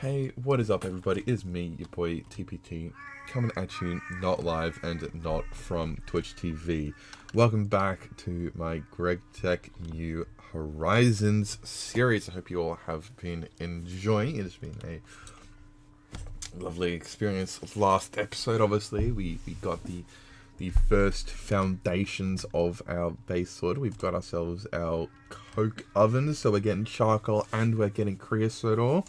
Hey, what is up, everybody? It is me, your boy TPT, coming at you not live and not from Twitch TV. Welcome back to my Gregtech New Horizons series. I hope you all have been enjoying. It has been a lovely experience. Last episode, obviously, we got the first foundations of our base sword. We've got ourselves our coke oven, so we're getting charcoal and we're getting creosote ore.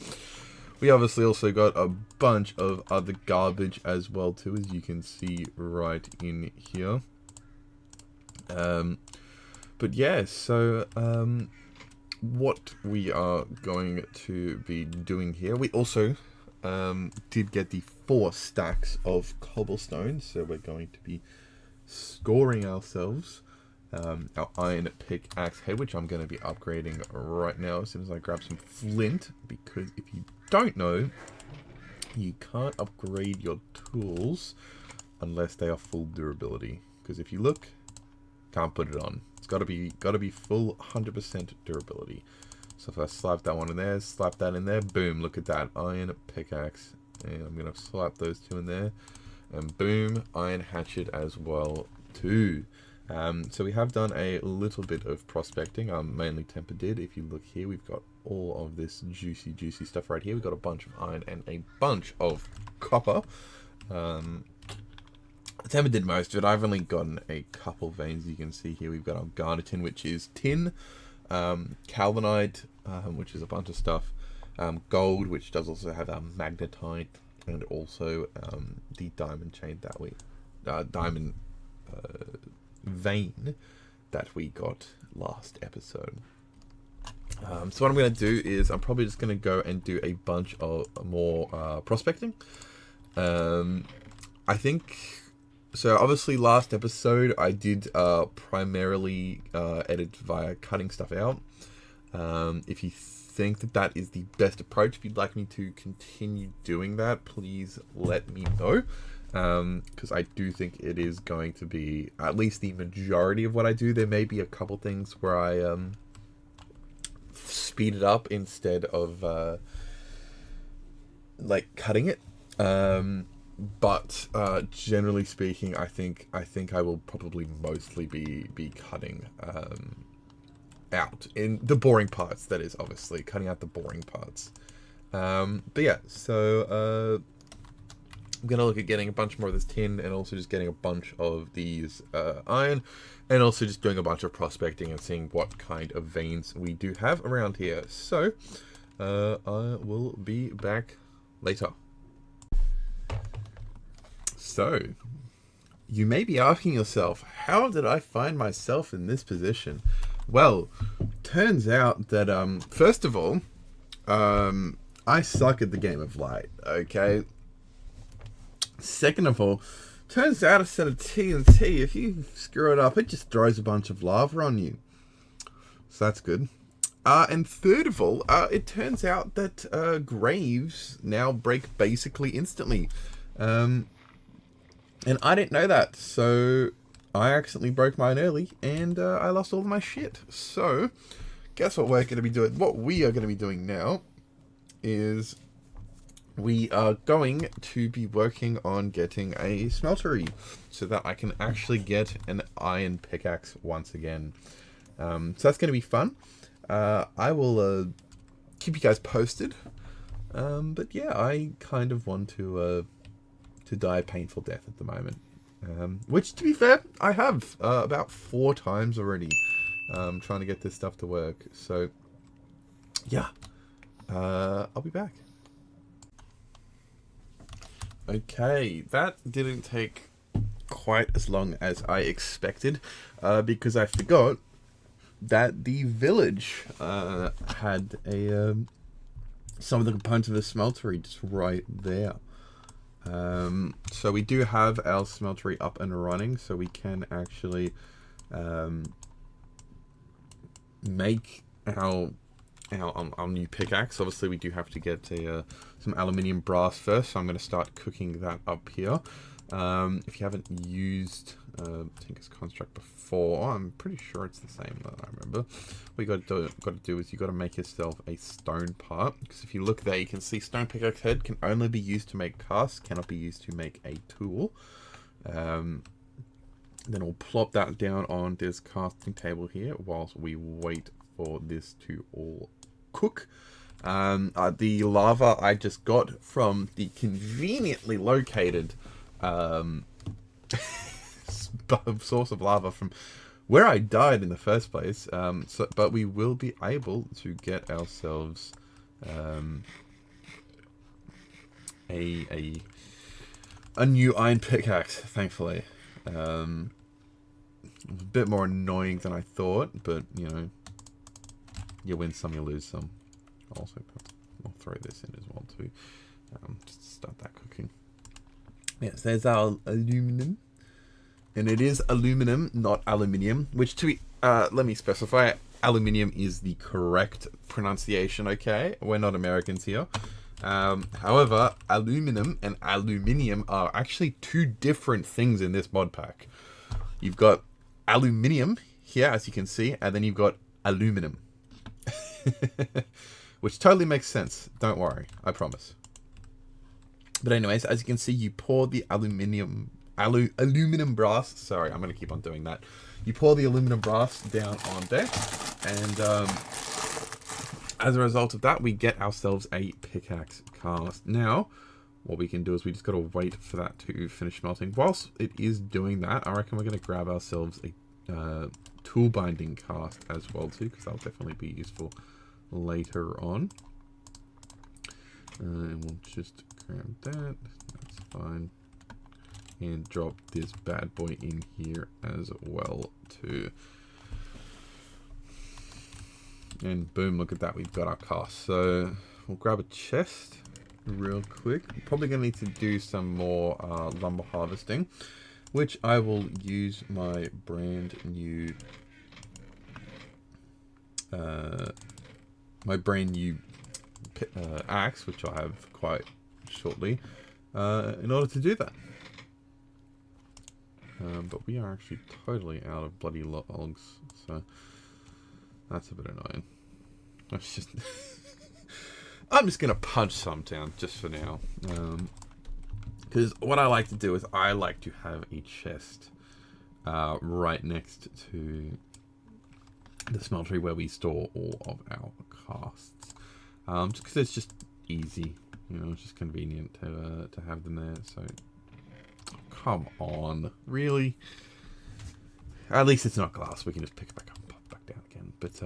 We obviously also got a bunch of other garbage as well too, as you can see right in here. But yeah, so what we are going to be doing here, we also did get the 4 stacks of cobblestone, so we're going to be scoring ourselves our iron pickaxe head, which I'm going to be upgrading right now as soon as I grab some flint, because if you don't know, you can't upgrade your tools unless they are full durability, because if you look, can't put it on. It's got to be full 100% durability. So if I slap that one in there, slap that in there, boom, look at that iron pickaxe, and I'm going to slap those 2 in there, and boom, iron hatchet as well too. So we have done a little bit of prospecting, mainly Temper did. If you look here, we've got all of this juicy stuff right here. We've got a bunch of iron and a bunch of copper. Temper did most of it. I've only gotten a couple veins. You can see here we've got our garnetin, which is tin, calvanite, which is a bunch of stuff, gold, which does also have our magnetite, and also the diamond chain that we, diamond vein that we got last episode. So what I'm going to do is I'm probably just going to go and do a bunch of more prospecting. I think, so obviously last episode I did primarily edit via cutting stuff out. If you think that that is the best approach, if you'd like me to continue doing that, please let me know. Because I do think it is going to be at least the majority of what I do. There may be a couple things where I speed it up instead of like cutting it. But generally speaking, I think I will probably mostly be cutting out in the boring parts. That is, obviously cutting out the boring parts. But yeah, so I'm going to look at getting a bunch more of this tin, and also just getting a bunch of these iron, and also just doing a bunch of prospecting and seeing what kind of veins we do have around here. So, I will be back later. So, you may be asking yourself, how did I find myself in this position? Well, turns out that, first of all, I suck at the game of light, okay? Second of all, turns out a set of TNT, if you screw it up, it just throws a bunch of lava on you. So that's good. And third of all, it turns out that graves now break basically instantly. And I didn't know that, so I accidentally broke mine early, and I lost all of my shit. So, guess what we're going to be doing? What we are going to be doing now is we are going to be working on getting a smeltery so that I can actually get an iron pickaxe once again. So that's going to be fun. I will keep you guys posted. But yeah, I kind of want to die a painful death at the moment. Which, to be fair, I have about 4 times already trying to get this stuff to work. So yeah, I'll be back. Okay, that didn't take quite as long as I expected, because I forgot that the village had a some of the components of the smeltery just right there. So we do have our smeltery up and running, so we can actually make our new pickaxe. Obviously, we do have to get some aluminium brass first, so I'm going to start cooking that up here. If you haven't used Tinker's Construct before. I'm pretty sure it's the same that I remember. What you got to do is you got to make yourself a stone part, because if you look there, you can see stone pickaxe head can only be used to make casts, cannot be used to make a tool. Then we'll plop that down on this casting table here whilst we wait for this to all cook. The lava I just got from the conveniently located source of lava from where I died in the first place. But we will be able to get ourselves a new iron pickaxe, thankfully. A bit more annoying than I thought, but you know, you win some, you lose some. Also, I'll throw this in as well too, just to start that cooking. Yes, there's our aluminum, and it is aluminum, not aluminium. Which, to be, let me specify, aluminium is the correct pronunciation. Okay, we're not Americans here. However, aluminum and aluminium are actually two different things in this mod pack. You've got aluminium here, as you can see, and then you've got aluminum. Which totally makes sense. Don't worry, I promise. But anyways, as you can see, you pour the aluminum brass. Sorry, I'm going to keep on doing that. You pour the aluminum brass down on there, and as a result of that, we get ourselves a pickaxe cast. Now, what we can do is we just got to wait for that to finish melting. Whilst it is doing that, I reckon we're going to grab ourselves a tool binding cast as well too, because that'll definitely be useful later on. And we'll just grab that. That's fine. And drop this bad boy in here as well too. And boom, look at that, we've got our cast. So we'll grab a chest real quick. I'm probably going to need to do some more lumber harvesting, which I will use my brand new axe, which I have quite shortly, in order to do that. But we are actually totally out of bloody logs, so that's a bit annoying. I'm just gonna punch some down just for now, because what I like to do is I like to have a chest right next to the smeltery where we store all of our casts, just because it's just easy, you know, it's just convenient to have them there. So come on, really? At least it's not glass, we can just pick it back up, pop back down again. But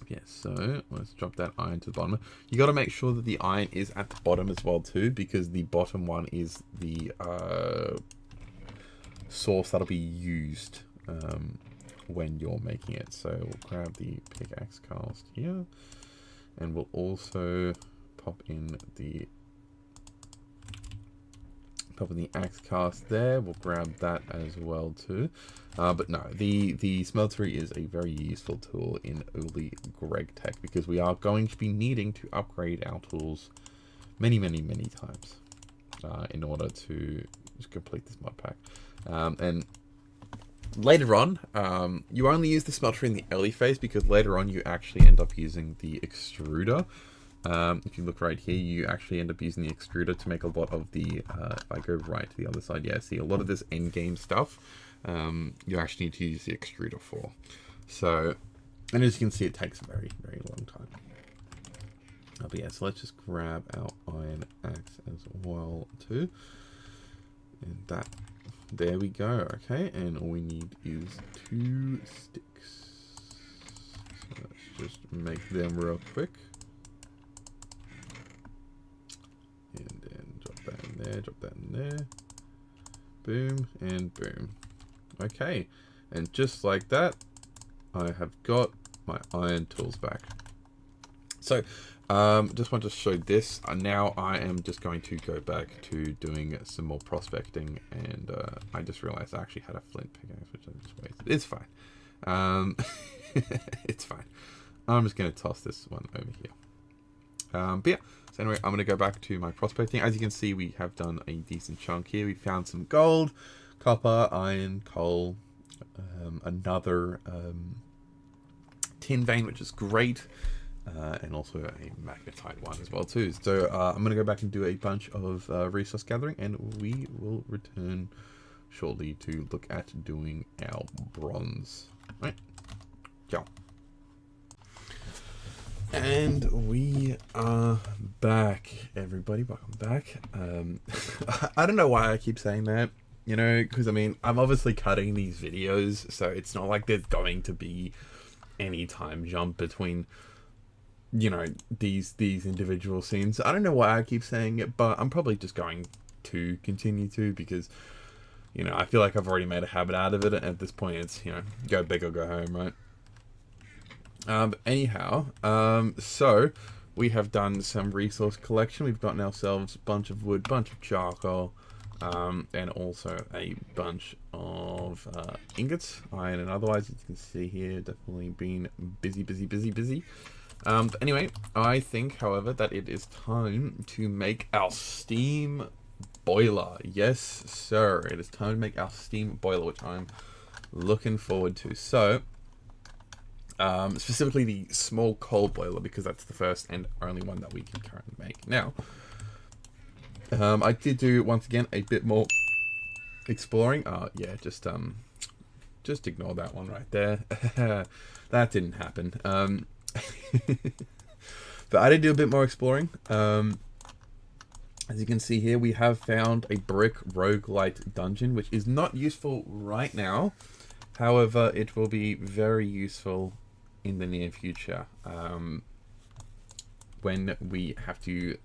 yeah, so let's drop that iron to the bottom. You got to make sure that the iron is at the bottom as well too, because the bottom one is the source that'll be used when you're making it. So we'll grab the pickaxe cast here, and we'll also pop in the axe cast there. We'll grab that as well too. But no, the smeltery is a very useful tool in early Gregtech, because we are going to be needing to upgrade our tools many times in order to just complete this mod pack. And later on, you only use the smeltery in the early phase, because later on you actually end up using the extruder. If you look right here, you actually end up using the extruder to make a lot of the, if I go right to the other side, yeah, see, a lot of this end game stuff, you actually need to use the extruder for. So, and as you can see, it takes a very long time. But yeah, so let's just grab our iron axe as well too. And that, there we go, okay, and all we need is 2 sticks. So let's just make them real quick. And then drop that in there, drop that in there. Boom, and boom. Okay, and just like that, I have got my iron tools back. So, just want to show this. Now I am just going to go back to doing some more prospecting, and I just realized I actually had a flint pickaxe, which I just wasted. It's fine. It's fine. I'm just going to toss this one over here. But yeah, so anyway, I'm going to go back to my prospecting. As you can see, we have done a decent chunk here. We found some gold, copper, iron, coal, another tin vein, which is great, and also a magnetite one as well too. So I'm going to go back and do a bunch of resource gathering, and we will return shortly to look at doing our bronze. Right, ciao. And we are back, everybody. Welcome back. I don't know why I keep saying that, you know, because I mean, I'm obviously cutting these videos, so it's not like there's going to be any time jump between, you know, these individual scenes. I don't know why I keep saying it, but I'm probably just going to continue to, because, you know, I feel like I've already made a habit out of it. At this point, it's, you know, go big or go home, right? Anyhow, so we have done some resource collection. We've gotten ourselves a bunch of wood, bunch of charcoal, and also a bunch of ingots, iron, and otherwise. As you can see here, definitely been busy. But anyway, I think, however, that it is time to make our steam boiler. Yes, sir. It is time to make our steam boiler, which I'm looking forward to. So, specifically the small coal boiler, because that's the first and only one that we can currently make. Now, I did do, once again, a bit more exploring. Yeah, just ignore that one right there. That didn't happen. But I did do a bit more exploring. As you can see here, we have found a brick roguelite dungeon, which is not useful right now. However, it will be very useful in the near future, when we have to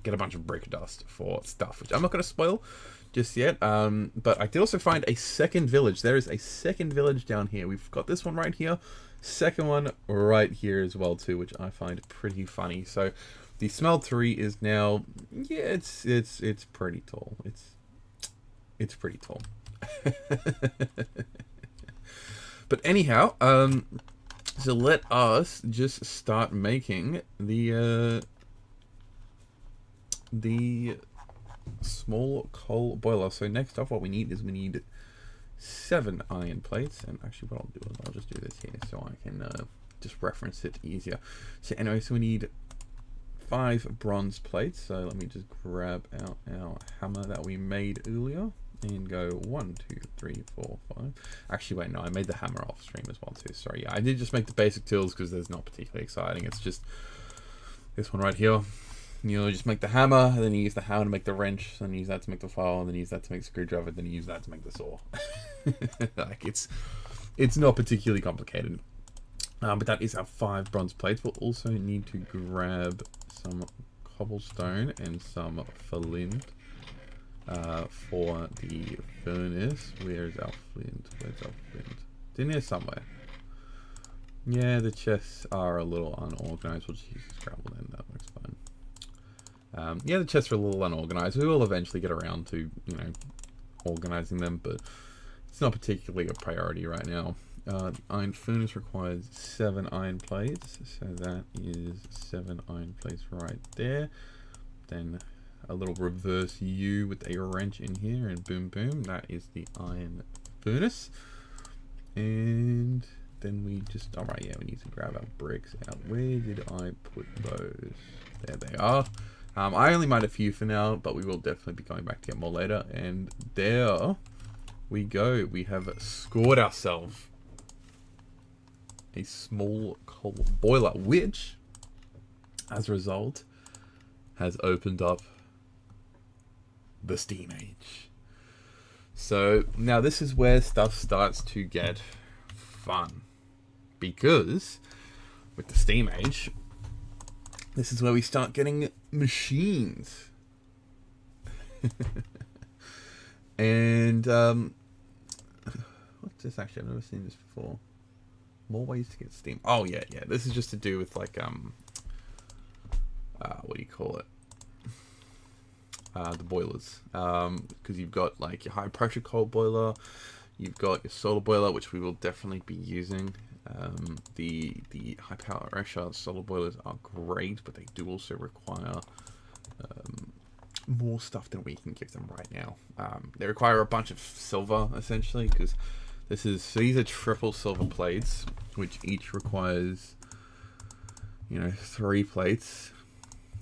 get a bunch of brick dust for stuff, which I'm not going to spoil just yet. But I did also find a second village. There is a second village down here. We've got this one right here, second one right here as well too, which I find pretty funny. So the smeltery is now, yeah, it's pretty tall. It's pretty tall. But anyhow, so let us just start making the small coal boiler. So next off, what we need is 7 iron plates. And actually, what I'll do is I'll just do this here so I can just reference it easier. So anyway, so we need 5 bronze plates. So let me just grab out our hammer that we made earlier and go 1, 2, 3, 4, 5. Actually, wait, no, I made the hammer off stream as well too. Sorry, yeah, I did just make the basic tools because there's not particularly exciting. It's just this one right here. You know, just make the hammer, and then you use the hammer to make the wrench, and use that to make the file, and then use that to make the screwdriver, then you use that to make the saw. Like, it's not particularly complicated. But that is our 5 bronze plates. We'll also need to grab some cobblestone and some flint for the furnace. Where's our flint? Where's our flint? It's in here somewhere. Yeah, the chests are a little unorganized. We'll just use gravel then, that works fine. Yeah, the chests are a little unorganized. We will eventually get around to, you know, organizing them, but it's not particularly a priority right now. Iron furnace requires 7 iron plates, so that is 7 iron plates right there. Then a little reverse U with a wrench in here, and boom boom, that is the iron furnace. And then we just, alright, yeah, we need to grab our bricks out. Where did I put those? There they are. I only made a few for now, but we will definitely be going back to get more later. And there we go. We have scored ourselves a small coal boiler, which, as a result, has opened up the Steam Age. So now this is where stuff starts to get fun, because with the Steam Age, this is where we start getting machines. And what's this actually? I've never seen this before. More ways to get steam. Oh yeah, yeah. This is just to do with like what do you call it? The boilers. Because you've got like your high pressure coal boiler, you've got your solar boiler, which we will definitely be using. The high power pressure solar boilers are great, but they do also require more stuff than we can give them right now. They require a bunch of silver, essentially, because these are triple silver plates, which each requires, 3 plates.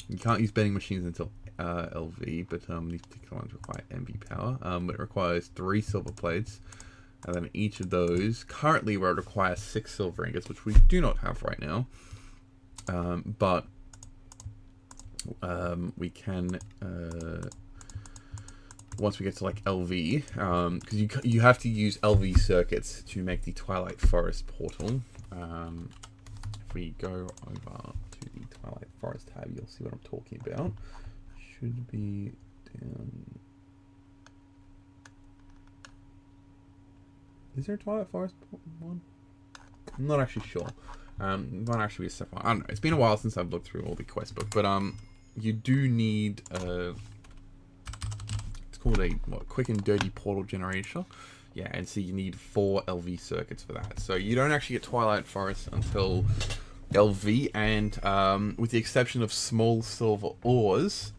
You can't use betting machines until LV, but these particular ones require MV power. But it requires 3 silver plates, and then each of those, currently where it requires 6 silver ingots, which we do not have right now. But we can, once we get to like LV, because you have to use LV circuits to make the Twilight Forest portal. If we go over to the Twilight Forest tab, you'll see what I'm talking about. Should be down. Is there a Twilight Forest one? I'm not actually sure. Might actually be a separate one. I don't know. It's been a while since I've looked through all the quest book, but you do need it's called a quick and dirty portal generator. Yeah, and so you need 4 LV circuits for that. So you don't actually get Twilight Forest until LV, and with the exception of small silver ores,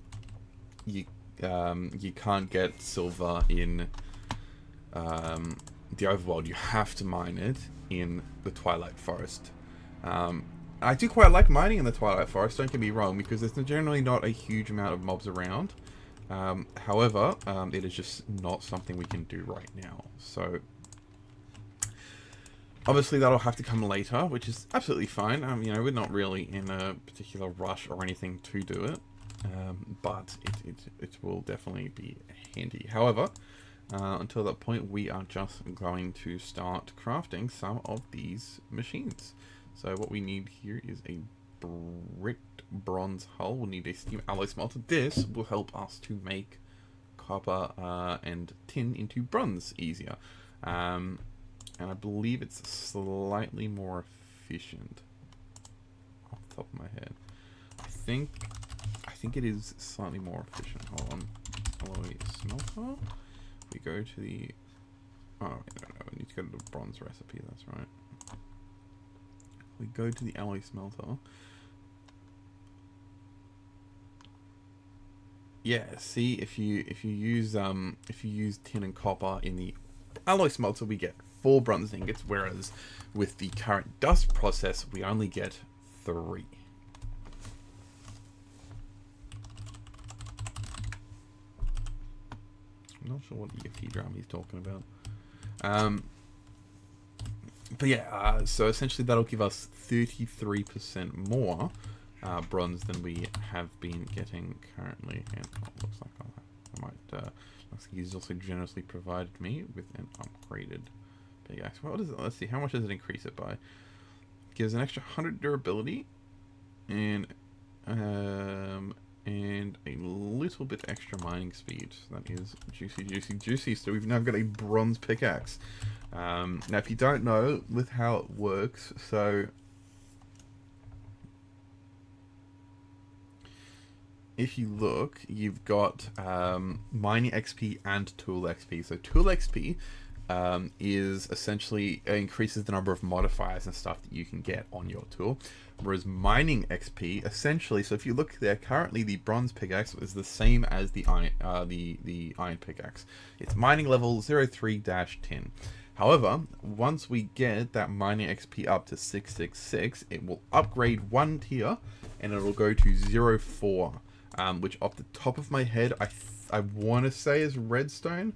you can't get silver in the overworld. You have to mine it in the Twilight Forest. I do quite like mining in the Twilight Forest, don't get me wrong, because there's generally not a huge amount of mobs around. However, it is just not something we can do right now. So, obviously that'll have to come later, which is absolutely fine. We're not really in a particular rush or anything to do it, but it will definitely be handy. However, until that point, we are just going to start crafting some of these machines. So what we need here is a bricked bronze hull. We'll need a steam alloy smelter. This will help us to make copper and tin into bronze easier. And I believe it's slightly more efficient off the top of my head. I think it is slightly more efficient. Hold on. Alloy smelter. We go to the... Oh, no. We need to go to the bronze recipe. That's right. We go to the alloy smelter. Yeah, see, if you use tin and copper in the alloy smelter, we get 4 bronze ingots, whereas with the current dust process, we only get 3. I'm not sure what EFT drum he's talking about. But yeah, so essentially that'll give us 33% more bronze than we have been getting currently. And looks like I might. Looks like he's also generously provided me with an upgraded pickaxe. What is it? Let's see. How much does it increase it by? Gives an extra 100 durability, and a little bit extra mining speed. So that is juicy. So we've now got a bronze pickaxe. Now, if you don't know with how it works, so if you look, you've got mining XP and tool XP. So tool XP is essentially increases the number of modifiers and stuff that you can get on your tool, whereas mining XP essentially, so if you look there, currently the bronze pickaxe is the same as the iron pickaxe. It's mining level 03-10. However, once we get that mining XP up to 666, it will upgrade 1 tier and it will go to 04, which off the top of my head I want to say is redstone,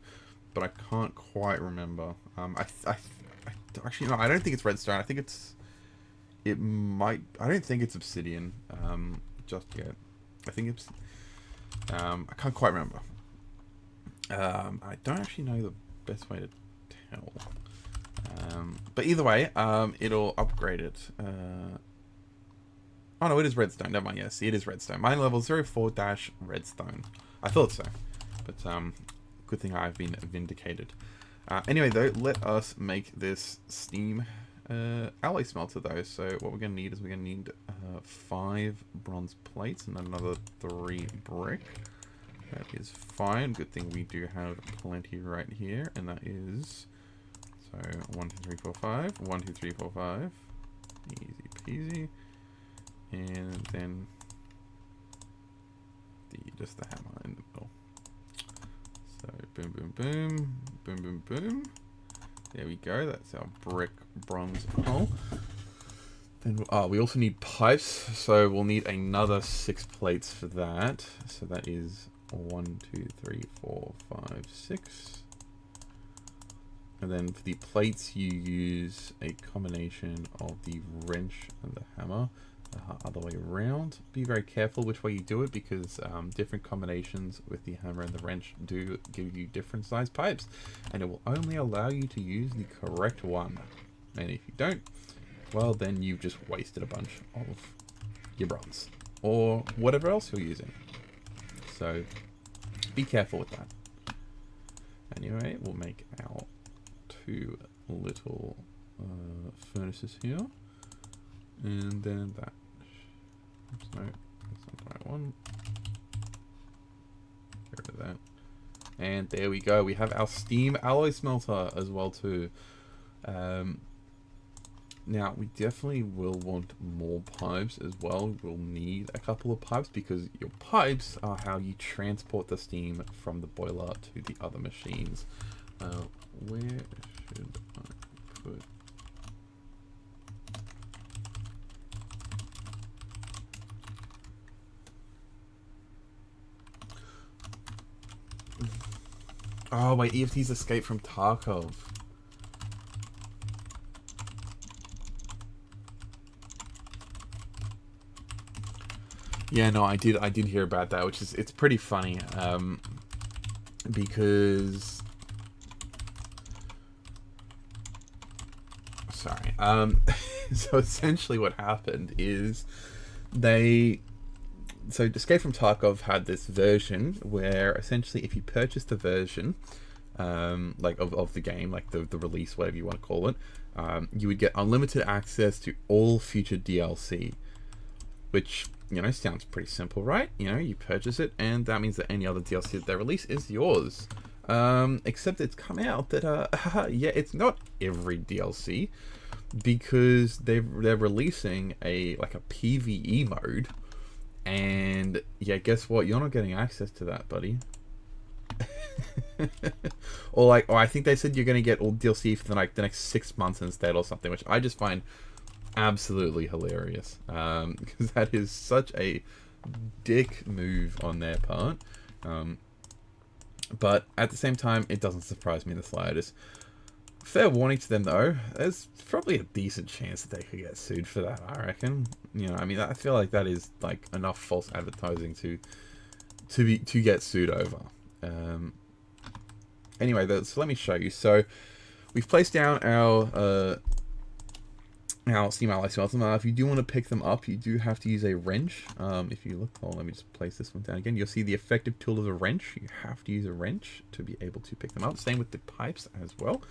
but I can't quite remember. Actually, no, I don't think it's redstone. I think I don't think it's obsidian just yet. I think it's I can't quite remember. I don't actually know the best way to tell. But either way, it'll upgrade it. Oh no, it is redstone. Never mind. Yes, it is redstone. Mine level 04-redstone. I thought so, but good thing I've been vindicated. Anyway, though, let us make this steam alloy smelter, though. So what we're going to need is 5 bronze plates and another 3 brick. That is fine. Good thing we do have plenty right here, and that is so 1, 2, 3, 4, 5. 1, 2, 3, 4, 5. Easy peasy. And then just the hammer in the middle. boom, boom, boom, boom. There we go. That's our brick bronze hull. Then we also need pipes, so we'll need another 6 plates for that. So that is 1, 2, 3, 4, 5, 6. And then for the plates, you use a combination of the wrench and the hammer. Other way around. Be very careful which way you do it, because different combinations with the hammer and the wrench do give you different size pipes, and it will only allow you to use the correct one. And if you don't, well, then you've just wasted a bunch of your bronze or whatever else you're using. So be careful with that. Anyway, we'll make our 2 little furnaces here, and then that. Oops, no, that's not the right one. Get rid of that. And there we go. We have our steam alloy smelter as well too. Now we definitely will want more pipes as well. We'll need a couple of pipes, because your pipes are how you transport the steam from the boiler to the other machines. Where should I put? Oh wait, EFT's escape from Tarkov. Yeah, no, I did hear about that, which is, it's pretty funny, because, sorry, so essentially what happened is so Escape from Tarkov had this version where essentially if you purchased the version, like of the game, like the release, whatever you want to call it, you would get unlimited access to all future DLC, which, you know, sounds pretty simple, right? You know, you purchase it, and that means that any other DLC that they release is yours. Except it's come out that, yeah, it's not every DLC, because they're releasing a PvE mode, and yeah, guess what? You're not getting access to that, buddy. or I think they said you're going to get all DLC for the next 6 months instead, or something, which I just find absolutely hilarious, because that is such a dick move on their part, but at the same time, it doesn't surprise me in the slightest. Fair warning to them though, there's probably a decent chance that they could get sued for that, I reckon. You know, I mean, I feel like that is like enough false advertising to get sued over. Anyway, so let me show you. So we've placed down our steam alloy smelters. Now, if you do want to pick them up, you do have to use a wrench. If you look, let me just place this one down again. You'll see the effective tool is a wrench. You have to use a wrench to be able to pick them up. Same with the pipes as well.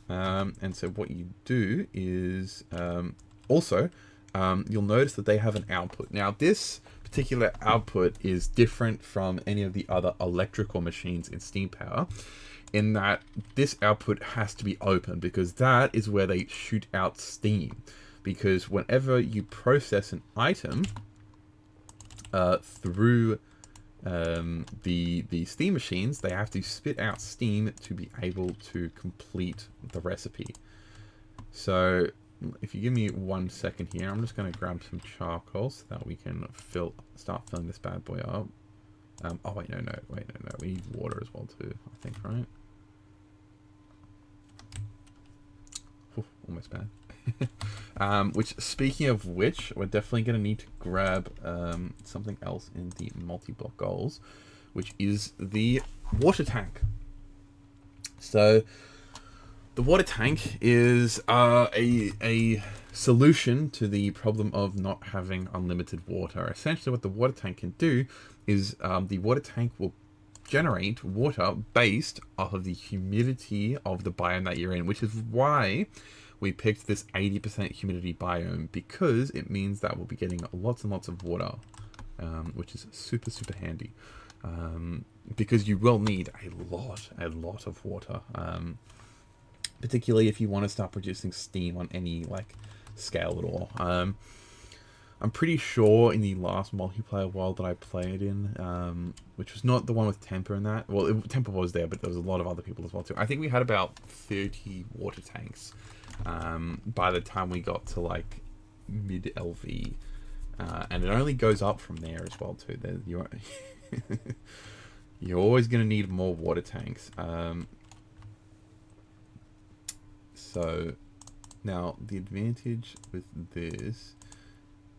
And so what you do is you'll notice that they have an output. Now, this particular output is different from any of the other electrical machines in Steam Power, in that this output has to be open, because that is where they shoot out steam. Because whenever you process an item through the steam machines, they have to spit out steam to be able to complete the recipe. So if you give me 1 second here, I'm just going to grab some charcoal so that we can start filling this bad boy up. Oh wait, no, we need water as well too, I think, right? Oof, almost bad. Which, speaking of which, we're definitely going to need to grab something else in the multi-block goals, which is the water tank. So the water tank is a solution to the problem of not having unlimited water. Essentially, what the water tank can do is the water tank will generate water based off of the humidity of the biome that you're in, which is why we picked this 80% humidity biome, because it means that we'll be getting lots and lots of water, which is super, super handy, because you will need a lot of water, particularly if you want to start producing steam on any scale at all. I'm pretty sure in the last multiplayer world that I played in, which was not the one with Temper and that. Well, Temper was there, but there was a lot of other people as well too. I think we had about 30 water tanks by the time we got to like mid LV, and it only goes up from there as well too. You're always going to need more water tanks. So now the advantage with this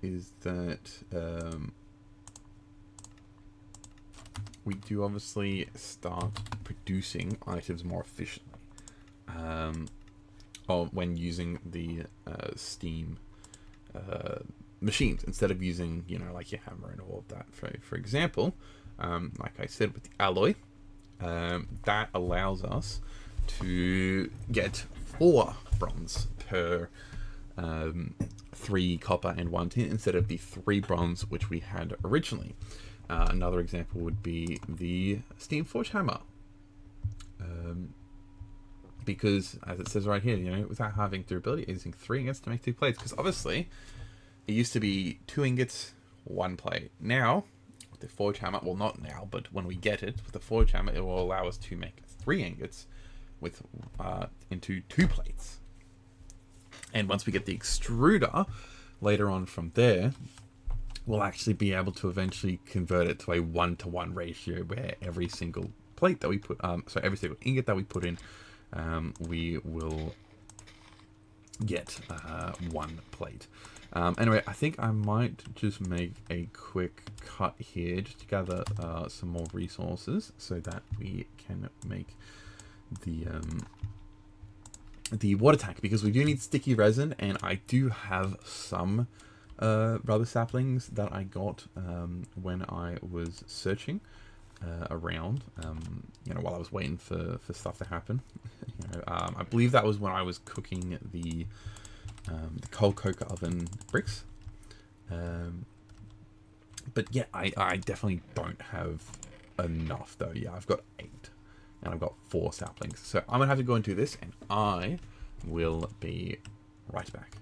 is that we do obviously start producing items more efficiently when using the steam machines instead of using, you know, like your hammer and all of that. For example, like I said with the alloy, that allows us to get 4 bronze per 3 copper and 1 tin instead of the 3 bronze which we had originally. Another example would be the Steam Forge Hammer. Because, as it says right here, you know, without having durability, using 3 ingots to make 2 plates. Because obviously, it used to be 2 ingots, 1 plate. Now, with the Forge Hammer, well, not now, but when we get it, with the Forge Hammer, it will allow us to make 3 ingots with into 2 plates. And once we get the extruder, later on from there, we'll actually be able to eventually convert it to a 1-to-1 ratio where every single plate that we put, every single ingot that we put in, we will get 1 plate. Anyway, I think I might just make a quick cut here just to gather some more resources so that we can make the water tank, because we do need sticky resin, and I do have some rubber saplings that I got when I was searching around, you know, while I was waiting for stuff to happen. You know, I believe that was when I was cooking the coal coke oven bricks. But yeah, I definitely don't have enough though. Yeah, I've got 8. And I've got 4 saplings. So I'm going to have to go and do this, and I will be right back.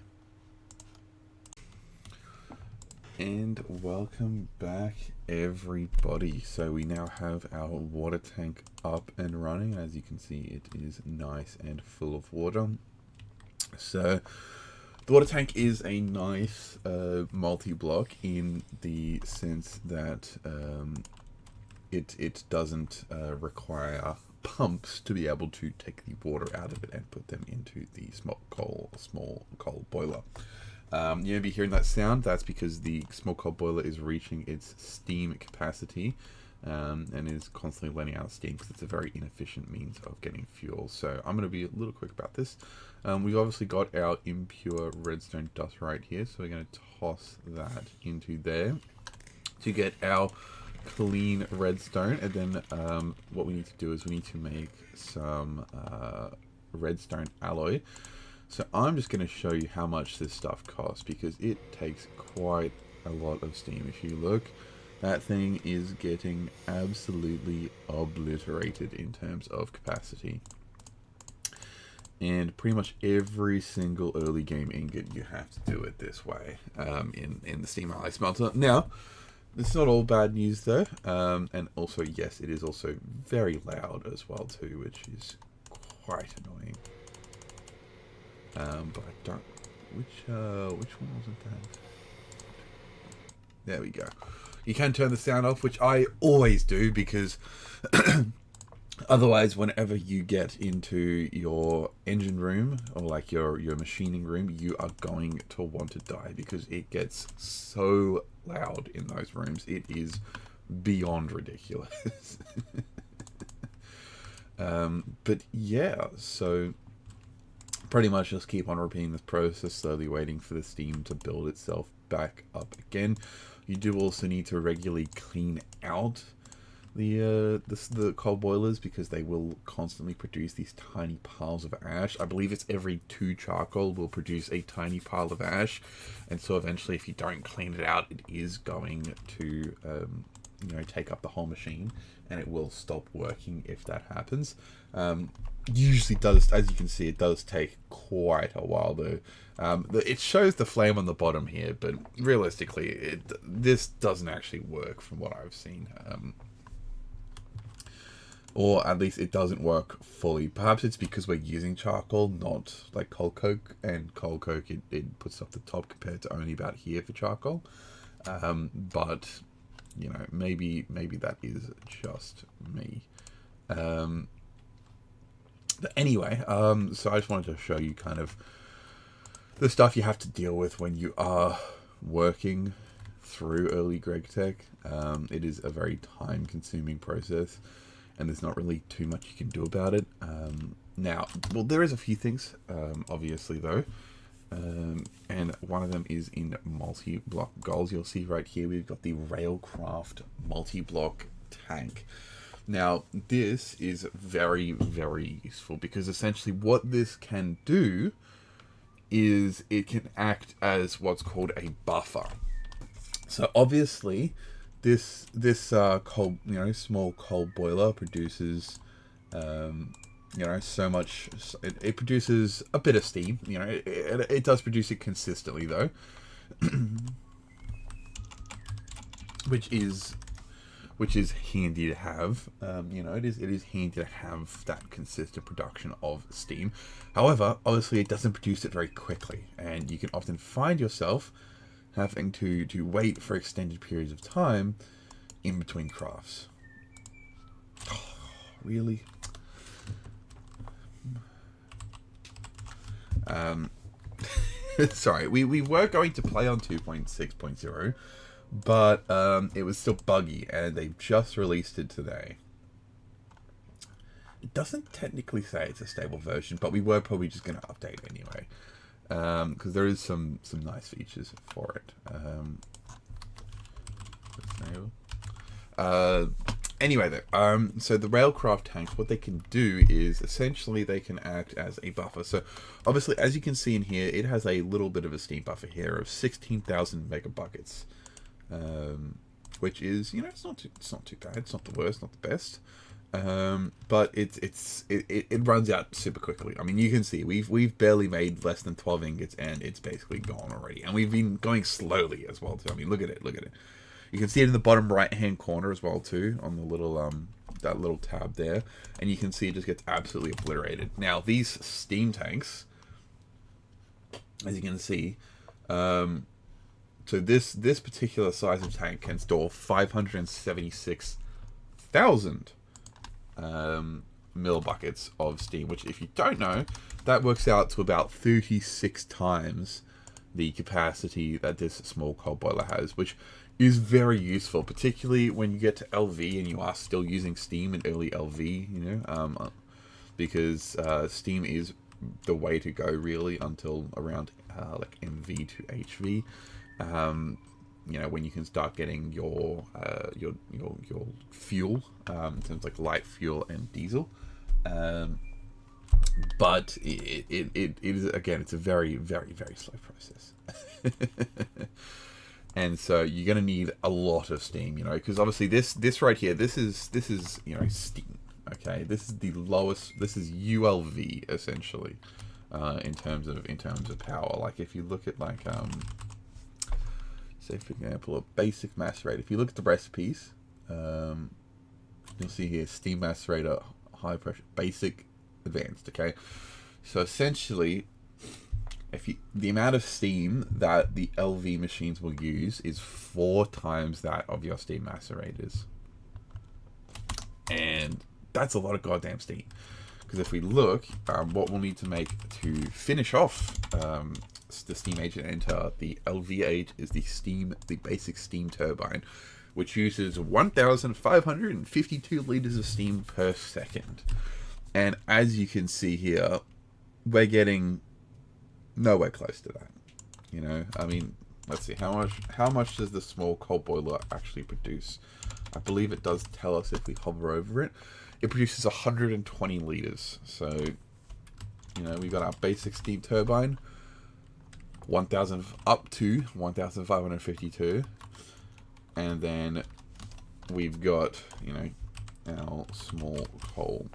And welcome back, everybody. So we now have our water tank up and running. As you can see, it is nice and full of water. So the water tank is a nice multi-block in the sense that it doesn't require pumps to be able to take the water out of it and put them into the small coal boiler. You may be hearing that sound. That's because the small coal boiler is reaching its steam capacity and is constantly letting out steam because it's a very inefficient means of getting fuel. So I'm going to be a little quick about this. We've obviously got our impure redstone dust right here, so we're going to toss that into there to get our clean redstone. And then what we need to do is we need to make some redstone alloy. So I'm just going to show you how much this stuff costs, because it takes quite a lot of steam. If you look, that thing is getting absolutely obliterated in terms of capacity. And pretty much every single early game ingot, you have to do it this way in the steam alloy smelter. Now, it's not all bad news though, and also, yes, it is also very loud as well too, which is quite annoying. But I don't. Which one wasn't that? There we go. You can turn the sound off, which I always do, because otherwise, whenever you get into your engine room or like your machining room, you are going to want to die, because it gets so loud in those rooms. It is beyond ridiculous. But yeah, so pretty much just keep on repeating this process, slowly waiting for the steam to build itself back up again. You do also need to regularly clean out the coal boilers, because they will constantly produce these tiny piles of ash. I believe it's every 2 charcoal will produce a tiny pile of ash, and so eventually, if you don't clean it out, it is going to you know, take up the whole machine, and it will stop working if that happens. usually does, as you can see, it does take quite a while though. It shows the flame on the bottom here, but realistically, this doesn't actually work from what I've seen. Or at least it doesn't work fully. Perhaps it's because we're using charcoal, not like coal coke, and coal coke it puts up the top compared to only about here for charcoal. But you know, maybe that is just me. But anyway, so I just wanted to show you kind of the stuff you have to deal with when you are working through early Gregtech. It is a very time-consuming process, and there's not really too much you can do about it. Now, well, there is a few things, obviously, though. And one of them is in multi-block goals. You'll see right here, we've got the Railcraft multi-block tank. Now, this is very, very useful because essentially what this can do is it can act as what's called a buffer. So obviously, this coal, small coal boiler produces, so much. It produces a bit of steam. It does produce it consistently though, which is handy to have. It is handy to have that consistent production of steam. However, obviously it doesn't produce it very quickly, and you can often find yourself having to wait for extended periods of time in between crafts. Oh, really? Sorry, we were going to play on 2.6.0, but it was still buggy, and they just released it today. It doesn't technically say it's a stable version, but we were probably just going to update anyway, because there is some nice features for it. Anyway, though, so the Railcraft tanks, what they can do is essentially they can act as a buffer. So obviously, as you can see in here, it has a little bit of a steam buffer here of 16,000 megabuckets. Which is, it's not too bad. It's not the worst, not the best. But it runs out super quickly. I mean, you can see we've barely made less than 12 ingots, and it's basically gone already. And we've been going slowly as well too. I mean, look at it. You can see it in the bottom right hand corner as well too, on the little that little tab there, and you can see it just gets absolutely obliterated. Now these steam tanks, as you can see, so this particular size of tank can store 576,000 millibuckets of steam, which, if you don't know, that works out to about 36 times the capacity that this small coal boiler has, which is very useful, particularly when you get to LV and you are still using steam in early LV, because steam is the way to go really until around like MV to HV. When you can start getting your fuel, in terms of like light fuel and diesel. But it is, again, it's a very, very, very slow process. And so you're going to need a lot of steam, because obviously this right here, this is steam. Okay, this is the lowest. This is ULV essentially, in terms of power. Like if you look at like say for example a basic macerator. If you look at the recipes, you'll see here steam macerator, high pressure, basic, advanced. Okay, so essentially, the amount of steam that the LV machines will use is 4 times that of your steam macerators, and that's a lot of goddamn steam. Because if we look, what we'll need to make to finish off the steam agent enter the LV8 is the basic steam turbine, which uses 1,552 liters of steam per second. And as you can see here, we're getting nowhere close to that. I mean, let's see, how much does the small coal boiler actually produce? I believe it does tell us if we hover over it. It produces 120 liters. So, we've got our basic steam turbine, 1,000 up to 1,552, and then we've got our small coal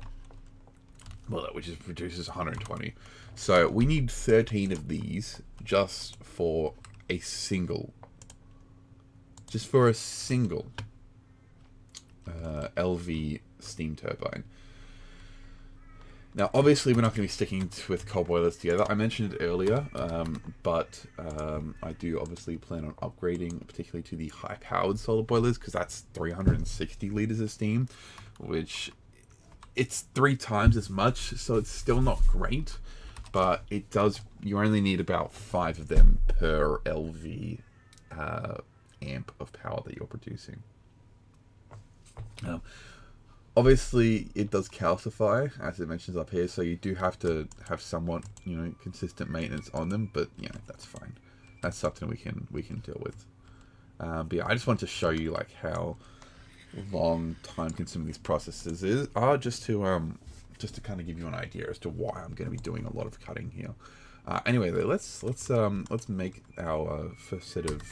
well, which is produces 120. So we need 13 of these just for a single, LV steam turbine. Now, obviously, we're not going to be sticking with coal boilers together. I mentioned it earlier, but I do obviously plan on upgrading, particularly to the high-powered solar boilers, because that's 360 liters of steam, which it's 3 times as much, so it's still not great, but it does. You only need about 5 of them per LV amp of power that you're producing. Obviously, it does calcify, as it mentions up here, so you do have to have somewhat, consistent maintenance on them. But that's fine. That's something we can deal with. But yeah, I just wanted to show you like how long time-consuming these processes are, just to kind of give you an idea as to why I'm going to be doing a lot of cutting here. Anyway, though, let's make our first set of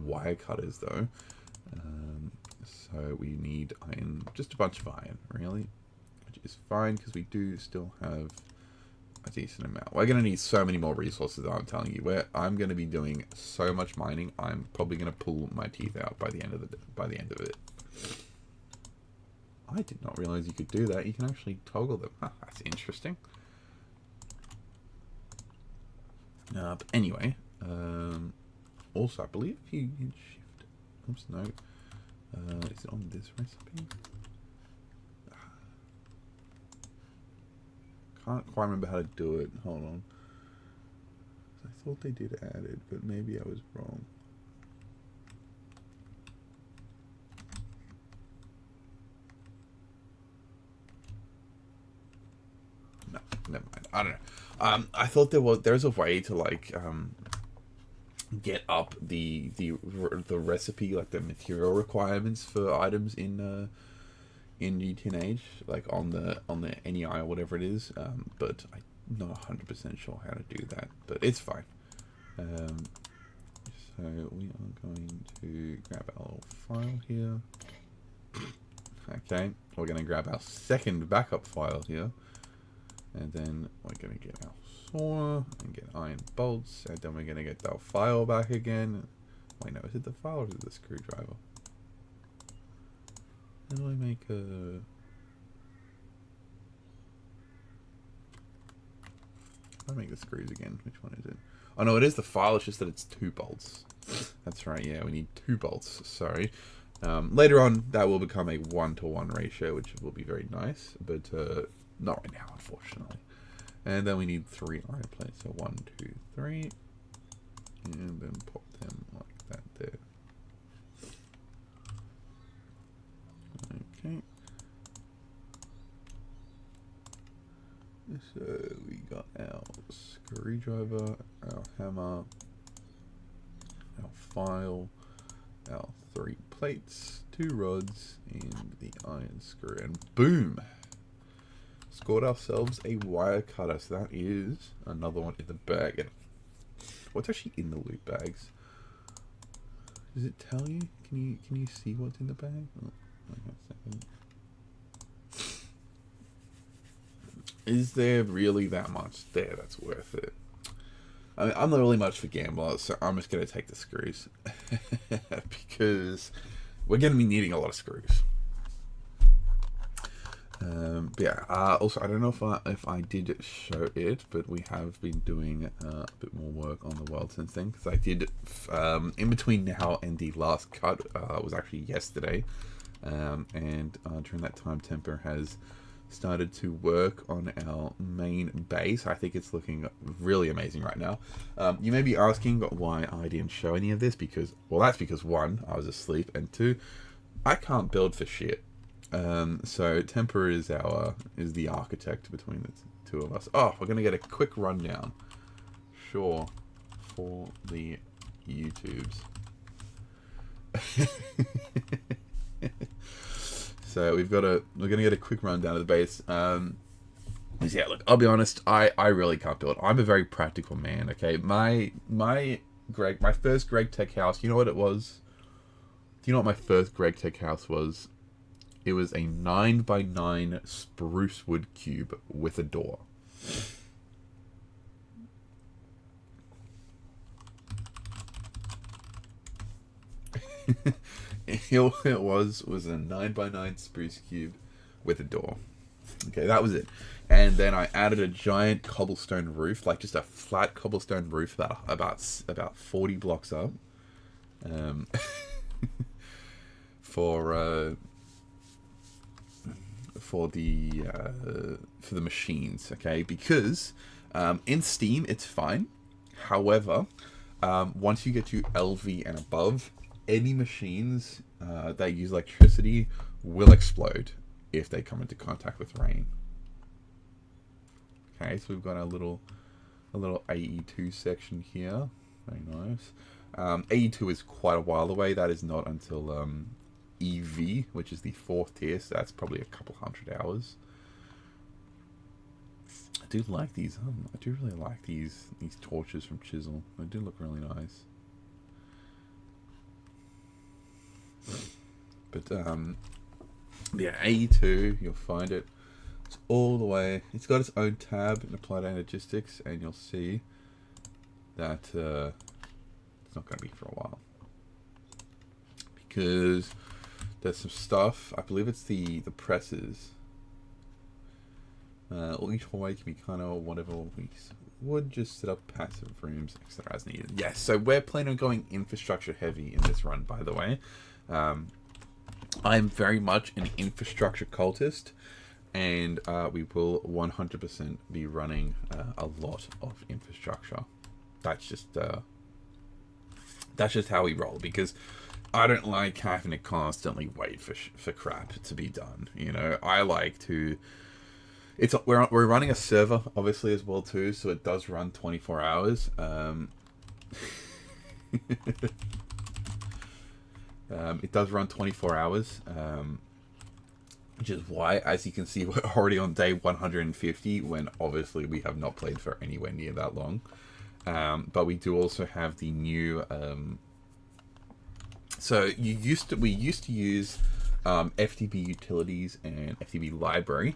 wire cutters though. So we need iron, just a bunch of iron, really, which is fine because we do still have a decent amount. We're going to need so many more resources, I'm telling you. I'm going to be doing so much mining. I'm probably going to pull my teeth out by the end of it. I did not realize you could do that. You can actually toggle them. Huh, that's interesting. But anyway, also I believe if you hit shift, oops, no. Is it on this recipe? Can't quite remember how to do it. Hold on. I thought they did add it, but maybe I was wrong. No, never mind. I don't know. I thought there's a way to like get up the recipe, like the material requirements for items in G10H, like on the NEI or whatever it is, but I'm not 100% sure how to do that, but it's fine. So we are going to grab our little file here. Okay, we're going to grab our second backup file here, and then we're going to get our saw and get iron bolts, and then we're going to get our file back again. Wait, no, is it the file or is it the screwdriver? How do I make a... How do I make the screws again? Which one is it? Oh no, it is the file, it's just that it's 2 bolts. That's right, yeah, we need 2 bolts, sorry. Later on, that will become a 1-to-1 ratio, which will be very nice, but not right now, unfortunately. And then we need 3 iron plates, so 1, 2, 3, and then pop them like that there. Okay. So we got our screwdriver, our hammer, our file, our 3 plates, 2 rods, and the iron screw, and boom! Scored ourselves a wire cutter. So that is another one in the bag. And what's actually in the loot bags? Does it tell you? Can you see what's in the bag? Oh, hang on a second. Is there really that much there that's worth it? I mean, I'm not really much for gamblers, so I'm just gonna take the screws because we're gonna be needing a lot of screws. But yeah, also I don't know if I did show it, but we have been doing a bit more work on the world since then, because I did in between now and the last cut was actually yesterday, and during that time Temper has started to work on our main base. I think it's looking really amazing right now. You may be asking why I didn't show any of this, because, well, that's because 1, I was asleep, and 2, I can't build for shit. So Temper is the architect between the 2 of us. Oh, we're gonna get a quick rundown, sure, for the YouTubes. So we're gonna get a quick rundown of the base. Yeah, look, I'll be honest, I really can't build. I'm a very practical man. Okay, my first Gregtech house. You know what it was? Do you know what my first Gregtech house was? It was a 9x9 spruce wood cube with a door. It was a 9x9 spruce cube with a door. Okay, that was it. And then I added a giant cobblestone roof, like just a flat cobblestone roof, about 40 blocks up, um, for the machines. Okay, because in Steam it's fine. However, once you get to LV and above, any machines that use electricity will explode if they come into contact with rain. Okay, so we've got a little AE2 section here. Very nice. AE2 is quite a while away. That is not until EV, which is the 4th tier, so that's probably a couple hundred hours. I do like these. I do really like these torches from Chisel. They do look really nice. But yeah, AE2, you'll find it. It's all the way. It's got its own tab in Applied Energistics, and you'll see that it's not going to be for a while because there's some stuff. I believe it's the presses. Each hallway can be kind of whatever we would just set up passive rooms, etc. as needed. Yes, so we're planning on going infrastructure heavy in this run, by the way. I'm very much an infrastructure cultist, and we will 100% be running a lot of infrastructure. That's just how we roll, because I don't like having to constantly wait for crap to be done. You know, I like to. We're running a server obviously as well too, so it does run 24 hours. It does run 24 hours, which is why, as you can see, we're already on day 150, when obviously we have not played for anywhere near that long. But we do also have the new. So we used to use FTB utilities and FTB library.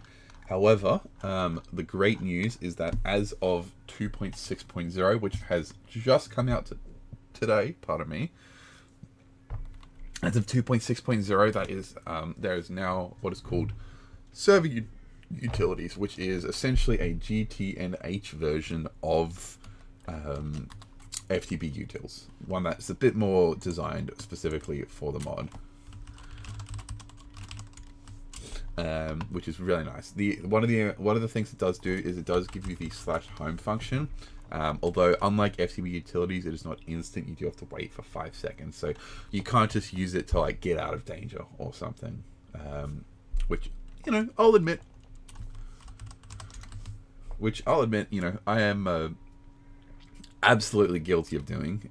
However, the great news is that as of 2.6.0, which has just come out today, pardon me. As of 2.6.0, that is, there is now what is called server utilities, which is essentially a GTNH version of FTB utils. One that's a bit more designed specifically for the mod. Which is really nice. One of the things it does do is it does give you the /home function. Although unlike FTB utilities, it is not instant. You do have to wait for 5 seconds, so you can't just use it to like get out of danger or something. Which, you know, I'll admit, you know, I am absolutely guilty of doing.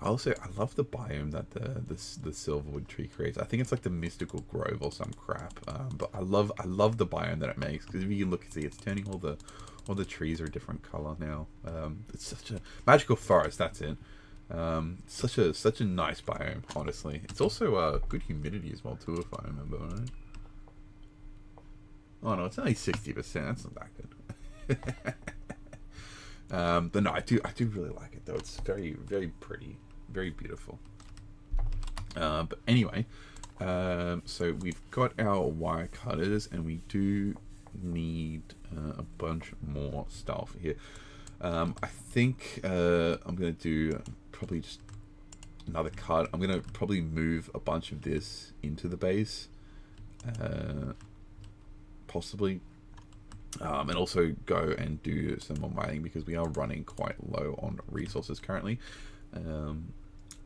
I love the biome that the silverwood tree creates. I think it's like the mystical grove or some crap. But I love the biome that it makes, because if you can look and see, it's turning all the trees are a different color now. It's such a magical forest. That's it. Such a nice biome. Honestly, it's also good humidity as well too, if I remember right. Oh no, it's only 60%. That's not that good. But no, I do really like it though. It's very, very pretty. Very beautiful. But anyway, so we've got our wire cutters, and we do need a bunch more stuff here. I think I'm going to do probably just another cut. I'm going to probably move a bunch of this into the base. Possibly. And also go and do some more mining, because we are running quite low on resources currently.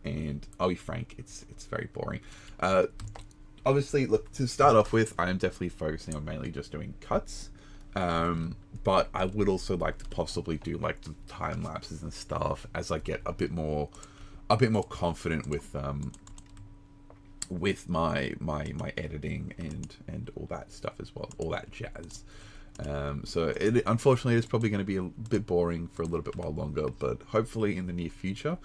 And I'll be frank, it's very boring. Obviously, look, to start off with, I am definitely focusing on mainly just doing cuts. But I would also like to possibly do like the time lapses and stuff as I get a bit more confident with my editing and all that stuff as well, all that jazz. So unfortunately it's probably going to be a bit boring for a little bit while longer, but hopefully in the near future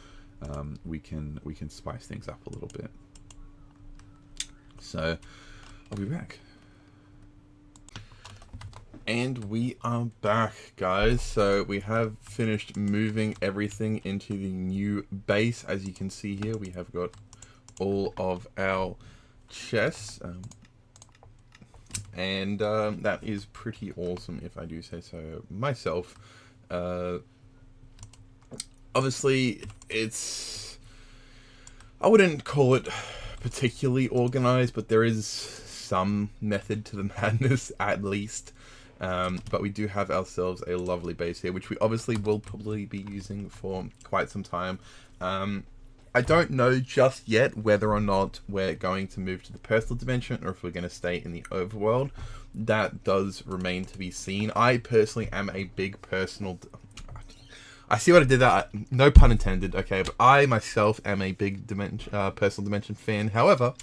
we can spice things up a little bit. So I'll be back. And we are back, guys. So we have finished moving everything into the new base. As you can see here, we have got all of our chests. And that is pretty awesome, if I do say so myself. Obviously, I wouldn't call it particularly organized, but there is some method to the madness, at least. But we do have ourselves a lovely base here, which we obviously will probably be using for quite some time. I don't know just yet whether or not we're going to move to the personal dimension or if we're going to stay in the overworld. That does remain to be seen. I personally am a big personal... I see what I did there. No pun intended, okay? But I myself am a big personal dimension fan. However,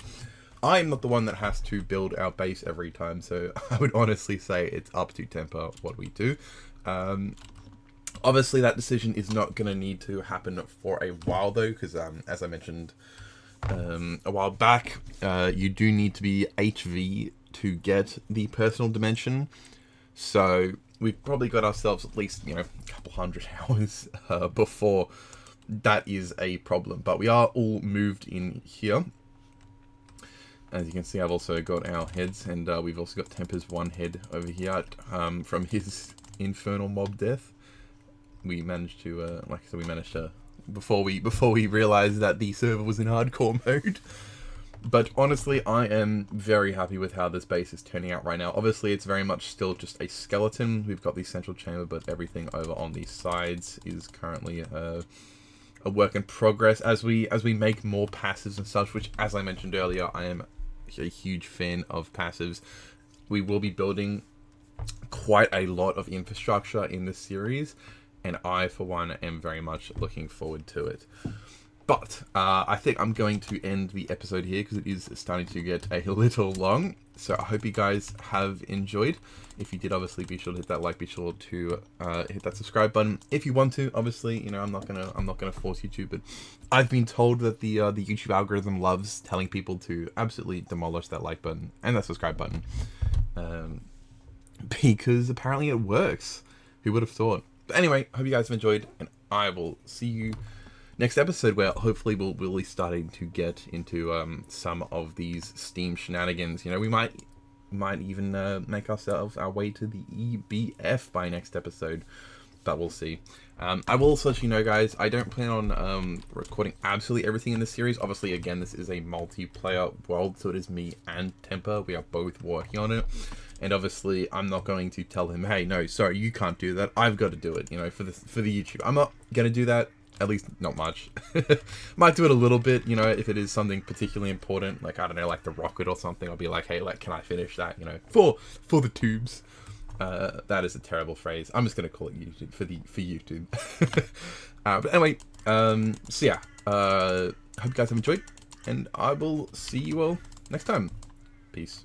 I'm not the one that has to build our base every time. So I would honestly say it's up to Temper what we do. Obviously, that decision is not going to need to happen for a while, though, because as I mentioned a while back, you do need to be HV to get the personal dimension. So we've probably got ourselves at least, a couple hundred hours before that is a problem. But we are all moved in here. As you can see, I've also got our heads, and we've also got Temper's one head over here from his infernal mob death. We managed to, like I said, before we realized that the server was in hardcore mode. But honestly, I am very happy with how this base is turning out right now. Obviously, it's very much still just a skeleton. We've got the central chamber, but everything over on the sides is currently a work in progress as we make more passives and such. Which, as I mentioned earlier, I am a huge fan of passives. We will be building quite a lot of infrastructure in this series, and I, for one, am very much looking forward to it. But I think I'm going to end the episode here because it is starting to get a little long. So I hope you guys have enjoyed. If you did, obviously, be sure to hit that like. Be sure to hit that subscribe button if you want to. Obviously, I'm not gonna force you to. But I've been told that the YouTube algorithm loves telling people to absolutely demolish that like button and that subscribe button, because apparently it works. Who would have thought? But anyway, hope you guys have enjoyed, and I will see you next episode, where hopefully we'll be starting to get into some of these Steam shenanigans. We might even make ourselves our way to the EBF by next episode, but we'll see. I will also let you know, guys, I don't plan on recording absolutely everything in this series. Obviously, again, this is a multiplayer world, so it is me and Temper. We are both working on it. And obviously, I'm not going to tell him, hey, no, sorry, you can't do that. I've got to do it, for the YouTube. I'm not going to do that. At least not much. Might do it a little bit, if it is something particularly important, like, I don't know, like the rocket or something. I'll be like, hey, can I finish that, for the tubes. That is a terrible phrase. I'm just going to call it YouTube for YouTube. But anyway, so yeah, hope you guys have enjoyed, and I will see you all next time. Peace.